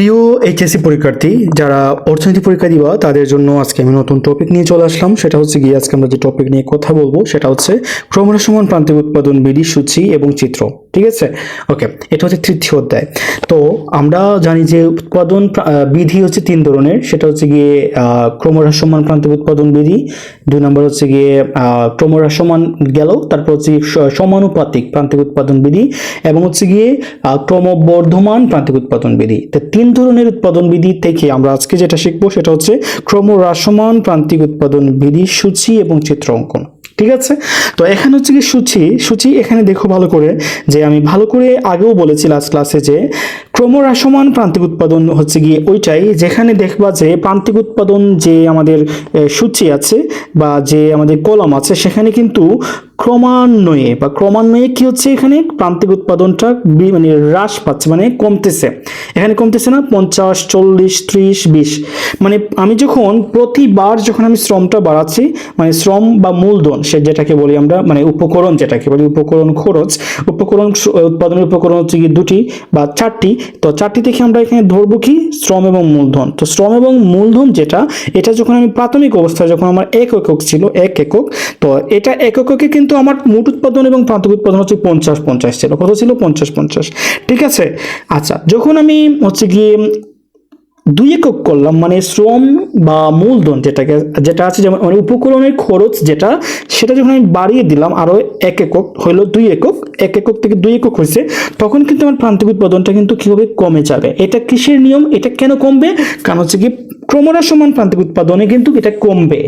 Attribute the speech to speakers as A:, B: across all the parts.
A: প্রিয় এইচএসসি পরীক্ষার্থী যারা অর্থনীতি পরীক্ষা দিবা তাদের জন্য আজকে আমি নতুন টপিক নিয়ে চলে আসলাম। সেটা হচ্ছে গিয়ে আজকে আমরা যে টপিক নিয়ে কথা বলবো সেটা হচ্ছে ক্রমহ্রাসমান প্রান্তিক উৎপাদন বিধি, সূচি এবং চিত্র। ঠিক আছে, ওকে, এটা হচ্ছে তৃতীয় অধ্যায়। তো আমরা জানি যে উৎপাদন বিধি হচ্ছে তিন ধরনের। সেটা হচ্ছে গিয়ে ক্রমহ্রাসমান প্রান্তিক উৎপাদন বিধি, দুই নম্বর হচ্ছে গিয়ে ক্রমহ্রাসমান গেল, তারপর হচ্ছে সমানুপাতিক প্রান্তিক উৎপাদন বিধি, এবং হচ্ছে গিয়ে ক্রমবর্ধমান প্রান্তিক উৎপাদন বিধি। তো তিন ধরনের উৎপাদন বিধি থেকে আমরা আজকে যেটা শিখবো সেটা হচ্ছে ক্রমহ্রাসমান প্রান্তিক উৎপাদন বিধি, সূচি এবং চিত্র অঙ্কন। ঠিক আছে, তো এখানে হচ্ছে কি সূচি এখানে দেখো ভালো করে, যে আমি ভালো করে আগেও বলেছি লাস্ট ক্লাসে যে ক্রমহ্রাসমান প্রান্তিক উৎপাদন হচ্ছে গিয়ে ওইটাই যেখানে দেখবা যে প্রান্তিক উৎপাদন যে আমাদের সূচি আছে বা যে আমাদের কলাম আছে সেখানে কিন্তু ক্রমান্বয়ে কি হচ্ছে, এখানে প্রান্তিক উৎপাদনটা মানে হ্রাস পাচ্ছে, মানে কমতেছে। এখানে কমতেছে না 50, 40, 30, 20, মানে আমি যখন প্রতিবার যখন আমি শ্রমটা বাড়াচ্ছি, মানে শ্রম বা মূলধন সে যেটাকে বলি আমরা, মানে উপকরণ যেটাকে বলি, উপকরণ খরচ, উপকরণ উৎপাদনের উপকরণ হচ্ছে কি দুটি বা চারটি। তো চারটি থেকে আমরা এখানে ধরবো কি শ্রম এবং মূলধন। তো শ্রম এবং মূলধন যেটা, এটা যখন আমি প্রাথমিক অবস্থায় যখন আমার 1 একক ছিল, 1 একক, তো এটা 1 এককে কিন্তু আমার মোট উৎপাদন এবং প্রান্তিক উৎপাদন হচ্ছে 50-50 ছিল। কত ছিল? 50-50। ঠিক আছে, আচ্ছা, যখন আমি হচ্ছে গিয়ে 2 একক করলাম, মানে শ্রম বা মূলধন যেটা আছে, যেমন মানে উপকরণের খরচ যেটা, সেটা যখন আমি বাড়িয়ে দিলাম আরো 1 একক হলো 2 একক, 1 একক থেকে 2 একক হয়েছে, তখন কিন্তু আমার প্রান্তিক উৎপাদনটা কিন্তু কিভাবে কমে যাবে। এটা কিসের নিয়ম? এটা কেন কমবে? কারণ হচ্ছে কি ক্রমহ্রাসমান প্রান্তিক উৎপাদনে কিন্তু এটা কমবে,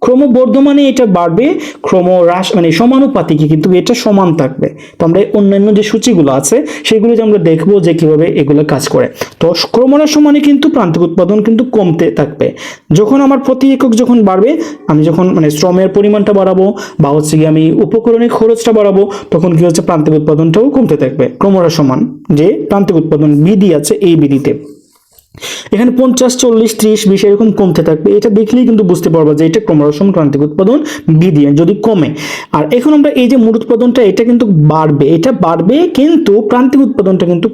A: ক্রমবর্ধমানে এটা বাড়বে, ক্রমহ্রাস মানে সমানুপাতিকে কিন্তু এটা সমান থাকবে। তো আমরা অন্যান্য যে সূচিগুলো আছে সেগুলো যে আমরা দেখবো যে কিভাবে এগুলো কাজ করে। তো ক্রমহ্রাসমানে কিন্তু প্রান্তিক উৎপাদন কিন্তু কমতে থাকবে। যখন আমার প্রতি একক যখন বাড়বে, আমি যখন মানে শ্রমের পরিমাণটা বাড়াবো বা হচ্ছে কি আমি উপকরণের খরচটা বাড়াবো, তখন কি হচ্ছে প্রান্তিক উৎপাদনটাও কমতে থাকবে। ক্রমহ্রাসমান যে প্রান্তিক উৎপাদন বিধি আছে এই বিধিতে এখানে 50, 40, 30, 20 এরকম কমতে থাকবে। এটা দেখলেই কিন্তু বুঝতে পারবা যে এটা ক্রমহ্রাসমান প্রান্তিক উৎপাদন বিধি যদি কমে। আর এখন আমরা এই যে মোট উৎপাদনটা এটা কিন্তু বাড়বে, এটা বাড়বে, কিন্তু প্রান্তিক উৎপাদনটা কিন্তু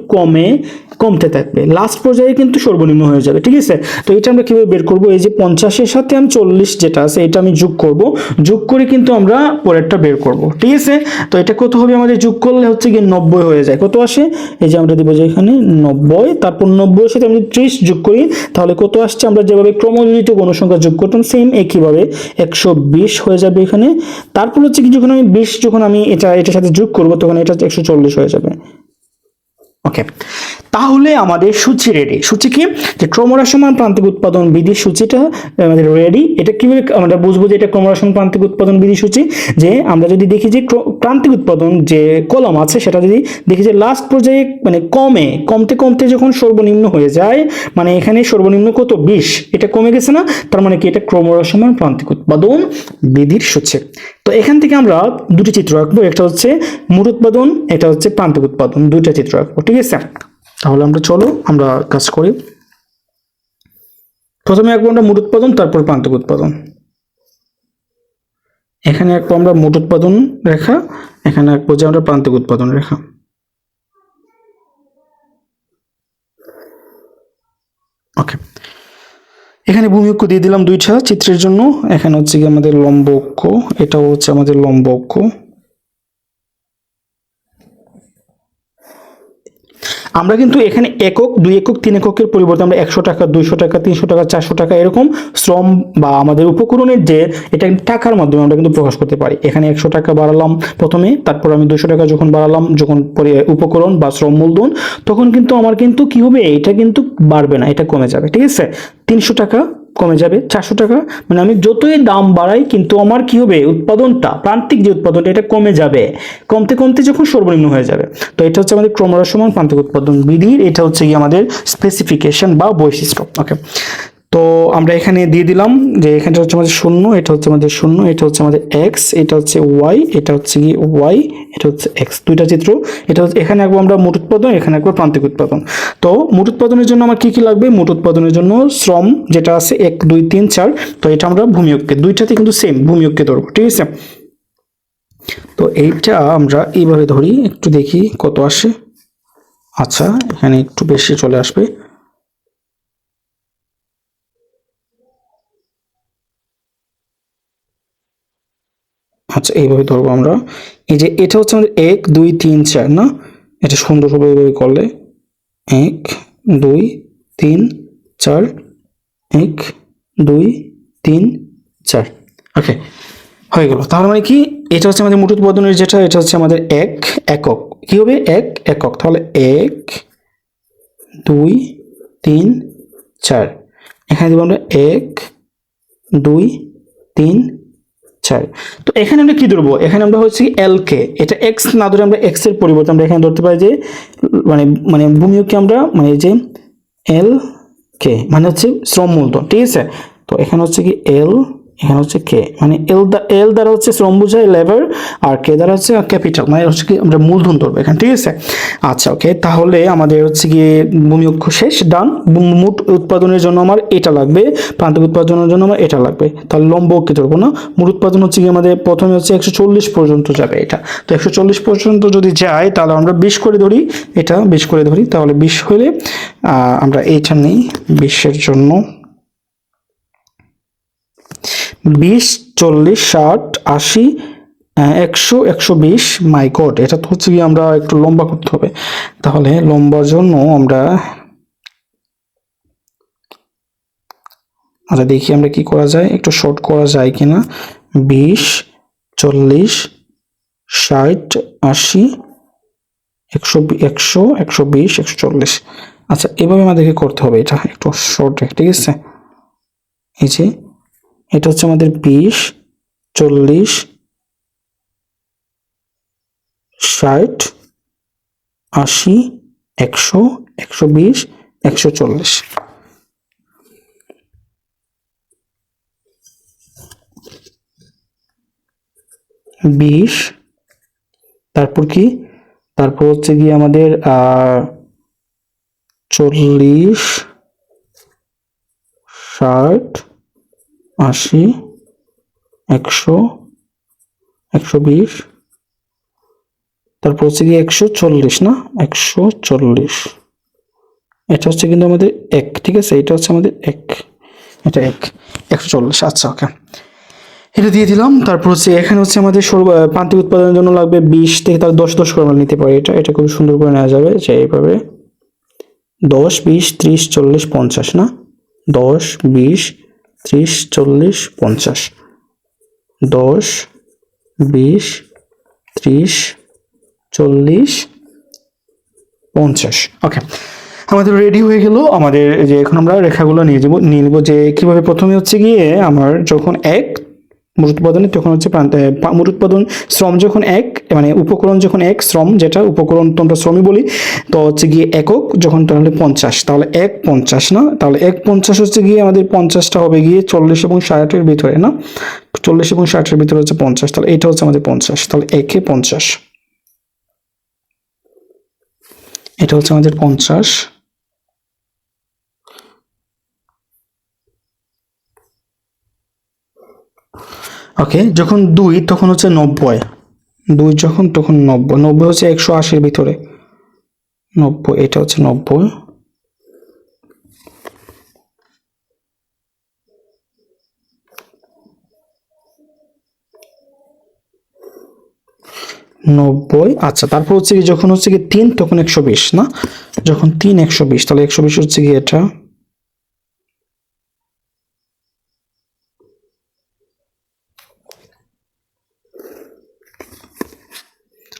A: কমতে থাকবে, লাস্ট পর্যায়ে কিন্তু সর্বনিম্ন হয়ে যাবে। ঠিক আছে, তো এটা আমরা কিভাবে বের করব? এই যে 50-এর সাথে আমি 40 যেটা আছে এটা আমি যোগ করব, যোগ করে কিন্তু আমরা পরেরটা বের করব। ঠিক আছে, তো এটা কত হবে? আমাদের যোগ করলে হচ্ছে কি 90 হয়ে যায়। কত আসে? এই যে আমরা দিব যে এখানে 90, তারপর 90 এর সাথে আমি 30 যোগ করি, তাহলে কত আসছে? আমরা যেভাবে ক্রমযোজিত গণসংখ্যা যোগ করতাম সেম একইভাবে 120 হয়ে যাবে এখানে। তারপর হচ্ছে কি যখন আমি 20 যখন আমি এটার সাথে যোগ করব তখন এটা 140 হয়ে যাবে। ওকে, তাহলে আমাদের সূচি রেডি। সূচি কি? যে ক্রমহ্রাসমান প্রান্তিক উৎপাদন বিধি সূচিটা আমাদের রেডি। এটা কিভাবে আমরা বুঝবো যে এটা ক্রমহ্রাসমান প্রান্তিক উৎপাদন বিধি সূচি? যে আমরা যদি দেখি যে প্রান্তিক উৎপাদন যে কলাম আছে সেটা যদি দেখি যে লাস্ট পর্যায়ে মানে কমতে কমতে যখন সর্বনিম্ন হয়ে যায়, মানে এখানে সর্বনিম্ন কত? 20, এটা কমে গেছে না? তার মানে কি এটা ক্রমহ্রাসমান প্রান্তিক উৎপাদন বিধির সূচি। তো এখান থেকে আমরা দুটি চিত্র আঁকবো, একটা হচ্ছে মোট উৎপাদন, এটা হচ্ছে প্রান্তিক উৎপাদন, দুইটা চিত্র আঁকবো। ঠিক আছে, তাহলে চলো আমরা কাজ করি। প্রথমে আঁকবো আমরা মোট উৎপাদন, তারপর প্রান্তিক উৎপাদন। এখানে আঁকবো আমরা মোট উৎপাদন রেখা, এখানে আঁকবো যে আমরা প্রান্তিক উৎপাদন রেখা। ওকে, এখানে ভূমি অক্ষ দিয়ে দিলাম দুইটা চিত্রের জন্য। এখানে হচ্ছে কি আমাদের লম্ব অক্ষ, এটাও হচ্ছে আমাদের লম্ব অক্ষ। আমরা কিন্তু এখানে একক, 2 একক, 3 এককের পরিবর্তে আমরা 100 টাকা, 200 টাকা, 300 টাকা, 400 টাকা এরকম শ্রম বা আমাদের উপকরণের যে এটা টাকার মাধ্যমে আমরা কিন্তু প্রকাশ করতে পারি। এখানে 100 টাকা বাড়ালাম প্রথমে, তারপর আমি 200 টাকা যখন বাড়ালাম, যখন উপকরণ বা শ্রম মূলধন, তখন কিন্তু আমার কিন্তু কি হবে? এটা কিন্তু বাড়বে না, এটা কমে যাবে। ঠিক আছে, 300 টাকা কমে যাবে, 400 টাকা, মানে আমি যতই দাম বাড়াই কিন্তু আমার কি হবে? উৎপাদনটা, প্রান্তিক যে উৎপাদনটা এটা কমে যাবে, কমতে কমতে যখন সর্বনিম্ন হয়ে যাবে। তো এটা হচ্ছে আমাদের ক্রমহ্রাসমান প্রান্তিক উৎপাদন বিধির, এটা হচ্ছে কি আমাদের স্পেসিফিকেশন বা বৈশিষ্ট্য। ওকে, তো আমরা এখানে দিয়ে দিলাম যে এখানটা হচ্ছে আমাদের 0, এটা হচ্ছে আমাদের 0, এটা হচ্ছে আমাদের x, এটা হচ্ছে y, এটা হচ্ছে কি y, এটা হচ্ছে x, দুইটা চিত্র। এটা হচ্ছে এখানে আঁকবো আমরা মোট উৎপাদন, এখানে আঁকবো প্রান্তিক উৎপাদন। তো মোট উৎপাদনের জন্য আমার কি কি লাগবে? মোট উৎপাদনের জন্য শ্রম যেটা আছে 1, 2, 3, 4, তো এটা আমরা ভূমি অক্ষে, দুইটাতে কিন্তু সেম ভূমি অক্ষে ধরবো। ঠিক আছে, তো এইটা আমরা এইভাবে ধরি, একটু দেখি কত আসে। আচ্ছা, এখানে একটু বেশি চলে আসবে। আচ্ছা এইভাবে ধরবো আমরা। এই যে এটা হচ্ছে আমাদের 1 2 3 4 না, এটা সুন্দরভাবে এইভাবে করলে 1 2 3 4, 1 2 3 4। ওকে, হয়ে গেল। তাহলে মানে কি, এটা হচ্ছে আমাদের মোট উৎপাদনের যেটা, এটা হচ্ছে আমাদের এক একক। কি হবে? এক একক। তাহলে 1 2 3 4, এখানে দিব আমরা 1 2 3 4। তো এখানে আমরা কি ধরবো? এখানে আমরা হচ্ছে এল কে, এটা এক্স না ধরে আমরা এক্স এর পরিবর্তে আমরা এখানে ধরতে পারি যে মানে মানে ভূমিকে আমরা মানে যে এল কে মানে হচ্ছে শ্রম মূলধন, ঠিক আছে। তো এখানে হচ্ছে কি এল, এখানে হচ্ছে কে, মানে এল দ্বারা হচ্ছে শ্রম বোঝায় লেবার, আর কে দ্বারা হচ্ছে ক্যাপিটাল, মানে হচ্ছে কি আমরা মূলধন ধরবো এখানে, ঠিক আছে। আচ্ছা ওকে, তাহলে আমাদের হচ্ছে গিয়ে ভূমি অক্ষ শেষ, ডান। মোট উৎপাদনের জন্য আমার এটা লাগবে, প্রান্তিক উৎপাদনের জন্য আমার এটা লাগবে, তাহলে লম্ব অক্ষে ধরবো না। মোট উৎপাদন হচ্ছে কি আমাদের প্রথমে হচ্ছে 140 পর্যন্ত যাবে এটা, তো 140 পর্যন্ত যদি যায় তাহলে আমরা 20 করে ধরি, এটা 20 করে ধরি, তাহলে 20 হলে আমরা এইটা নেই 20-এর জন্য। 20 40 60 80 100 120। মাই গড, এটা তো হচ্ছে কি আমরা একটু লম্বা করতে হবে, তাহলে লম্বার জন্য আমরা আচ্ছা দেখি আমরা কি করা যায়, একটু শর্ট করা যায় কিনা। 20 40 60 80 100 100 120 140। আচ্ছা এভাবে আমাদেরকে করতে হবে, এটা একটু শর্ট, ঠিক আছে। এই যে এটা হচ্ছে আমাদের 20 40 60 80 100 120 140। বিশ, তারপর কি, তারপর হচ্ছে গিয়ে আমাদের 40 60 80 100 120, তারপর হচ্ছে গিয়ে 140 না, 140। এটা হচ্ছে কিন্তু আমাদের এক, ঠিক আছে, এটা হচ্ছে আমাদের এক, এটা এক 140। আচ্ছা ওকে, এটা দিয়ে দিলাম। তারপর হচ্ছে এখানে হচ্ছে আমাদের প্রান্তিক উৎপাদনের জন্য লাগবে 20 থেকে তার 10 10 করে আমরা নিতে পারি, এটা খুব সুন্দর করে নেওয়া যাবে যে এইভাবে 10 20 30 40 50 না, 10 20 30 40 50, 10 20 30 40 50। ওকে, আমাদের রেডি হয়ে গেল। আমাদের যে এখন আমরা রেখাগুলো নিয়ে নেব যে কিভাবে। প্রথমে হচ্ছে গিয়ে আমার যখন এক মোট উৎপাদনে, তখন হচ্ছে মোট উৎপাদন শ্রম যখন এক, মানে উপকরণ যখন এক, শ্রম যেটা উপকরণ তো আমরা শ্রমই বলি, তো হচ্ছে গিয়ে একক যখন তাহলে 50, তাহলে 1 50 না, তাহলে 1 50 হচ্ছে গিয়ে আমাদের 50টা হবে গিয়ে 40 এবং 60-এর ভিতরে না, 40 এবং 60-এর ভিতরে হচ্ছে 50, তাহলে এটা হচ্ছে আমাদের 50, তাহলে 1-এ 50, এটা হচ্ছে আমাদের 50। ওকে, যখন 2 তখন হচ্ছে 90, 2 যখন তখন 90, 90 হচ্ছে 180-এর ভিতরে, 90, এটা হচ্ছে 90। আচ্ছা তারপর হচ্ছে কি যখন হচ্ছে কি 3 তখন 120 না, যখন 3 120, তাহলে 120 হচ্ছে কি এটা।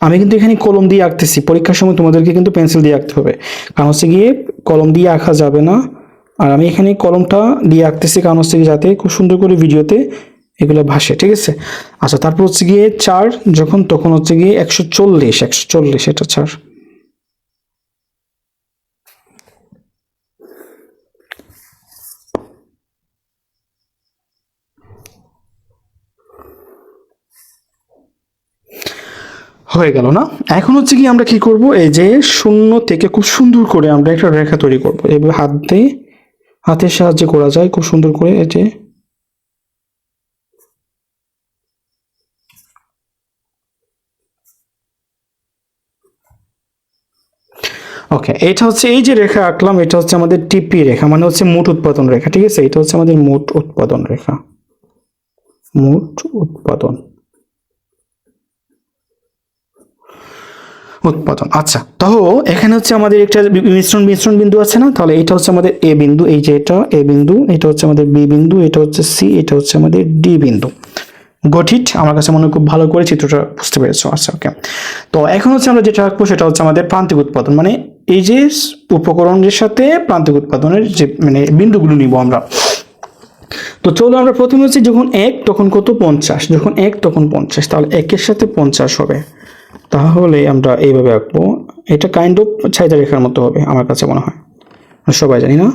A: আমি কিন্তু এখানে কলম দিয়ে আঁকতেছি, পরীক্ষার সময় তোমাদেরকে কিন্তু পেন্সিল দিয়ে আঁকতে হবে, কারণ হচ্ছে গিয়ে কলম দিয়ে আঁকা যাবে না। আর আমি এখানে কলমটা দিয়ে আঁকতেছি কারণ হচ্ছে কি যাতে খুব সুন্দর করে ভিডিওতে এগুলো ভাসে, ঠিক আছে। আচ্ছা তারপর হচ্ছে গিয়ে 4 যখন তখন হচ্ছে গিয়ে 140 140, এটা 4। হয়ে গেল না। এখন হচ্ছে কি আমরা কি করব, এই যে শূন্য থেকে খুব সুন্দর করে আমরা একটা রেখা তৈরি করব, এইভাবে হাতের সাহায্যে করা যায় খুব সুন্দর করে। এই যে ওকে, এটা হচ্ছে এই যে রেখা আঁকলাম, এটা হচ্ছে আমাদের টিপি রেখা, মানে হচ্ছে মোট উৎপাদন রেখা, ঠিক আছে। এটা হচ্ছে আমাদের মোট উৎপাদন রেখা, মোট উৎপাদন। উৎপাদন। আচ্ছা, তো এখানে হচ্ছে আমাদের একটা মিশ্রণ মিশ্রণ বিন্দু আছে না, তাহলে এটা হচ্ছে আমাদের এ বিন্দু, এই যে এটা এ বিন্দু, এটা হচ্ছে আমাদের বি বিন্দু, এটা হচ্ছে সি, এটা হচ্ছে আমাদের ডি বিন্দু। গঠিত, আমার কাছে মনে হয় খুব ভালো করে চিত্রটা বুঝতে পেরেছো। আচ্ছা ওকে, তো এখন হচ্ছে আমরা যেটা রাখবো সেটা হচ্ছে আমাদের প্রান্তিক উৎপাদন, মানে এই যে উপকরণের সাথে প্রান্তিক উৎপাদনের যে মানে বিন্দুগুলো নিব আমরা। তো চলো আমরা প্রথমে হচ্ছে যখন 1 তখন কত 50, যখন 1 তখন 50, তাহলে 1-এর সাথে 50 হবে, তাহলে আমরা এইভাবে আঁকবো। এটা কাইন্ড অফ চাহিদা রেখার মতো হবে আমার কাছে মনে হয়, সবাই জানি না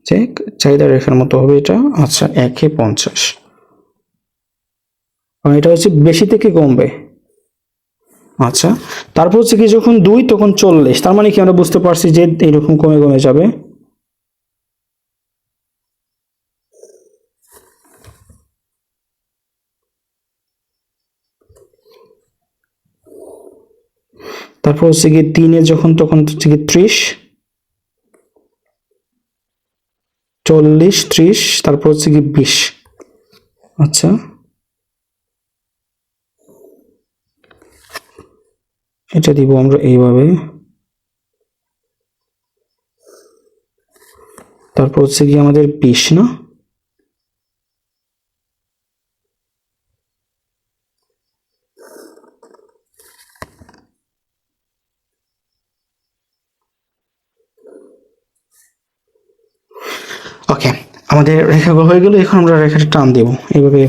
A: যে চাহিদা রেখার মতো হবে এটা। আচ্ছা 1-এ 50, এটা হচ্ছে বেশি থেকে কমবে। আচ্ছা, তারপর হচ্ছে কি যখন 2 তখন 40, তার মানে কি আমরা বুঝতে পারছি যে এইরকম কমে কমে যাবে। তারপর হচ্ছে কি 3-এ যখন তখন হচ্ছে কি 30, 40, 30, তারপর হচ্ছে কি 20। আচ্ছা, এটা দিব আমরা এইভাবে। তারপর হচ্ছে কি আমাদের 20 না, ওকে আমাদের রেখাগুলো হয়ে গেল। এখন আমরা রেখাটা টান দেব এইভাবে,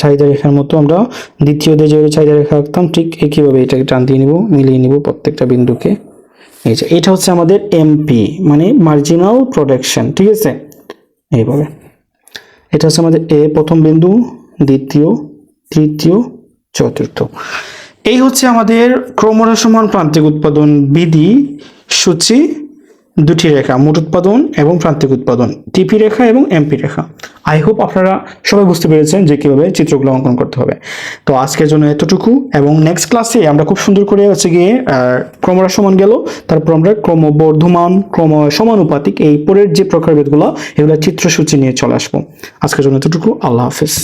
A: চাহিদা রেখার মতো আমরা দ্বিতীয় যে চাহিদা রেখা আঁকতাম ঠিক একইভাবে এটাকে টান দিয়ে নিব, মিলিয়ে নিব প্রত্যেকটা বিন্দুকে। এই যে এটা হচ্ছে আমাদের এমপি মানে মার্জিনাল প্রোডাকশন, ঠিক আছে। এইভাবে এটা হচ্ছে আমাদের এ প্রথম বিন্দু, দ্বিতীয়, তৃতীয়, চতুর্থ। এই হচ্ছে আমাদের ক্রমহ্রাসমান প্রান্তিক উৎপাদন বিধি সূচি, দুটি রেখা, মোট উৎপাদন এবং প্রান্তিক উৎপাদন, টিপি রেখা এবং এমপি রেখা। আই হোপ আপনারা সবাই বুঝতে পেরেছেন যে কিভাবে চিত্রগুলো অঙ্কন করতে হবে। তো আজকের জন্য এতটুকু, এবং নেক্সট ক্লাসে আমরা খুব সুন্দর করে হচ্ছে গিয়ে ক্রমহ্রাসমান গেল, তারপর আমরা ক্রমবর্ধমান, ক্রম সমানুপাতিক, এই পরের যে প্রকারভেদগুলো এগুলো চিত্রসূচি নিয়ে চলে আসবো। আজকের জন্য এতটুকু, আল্লাহ হাফেজ।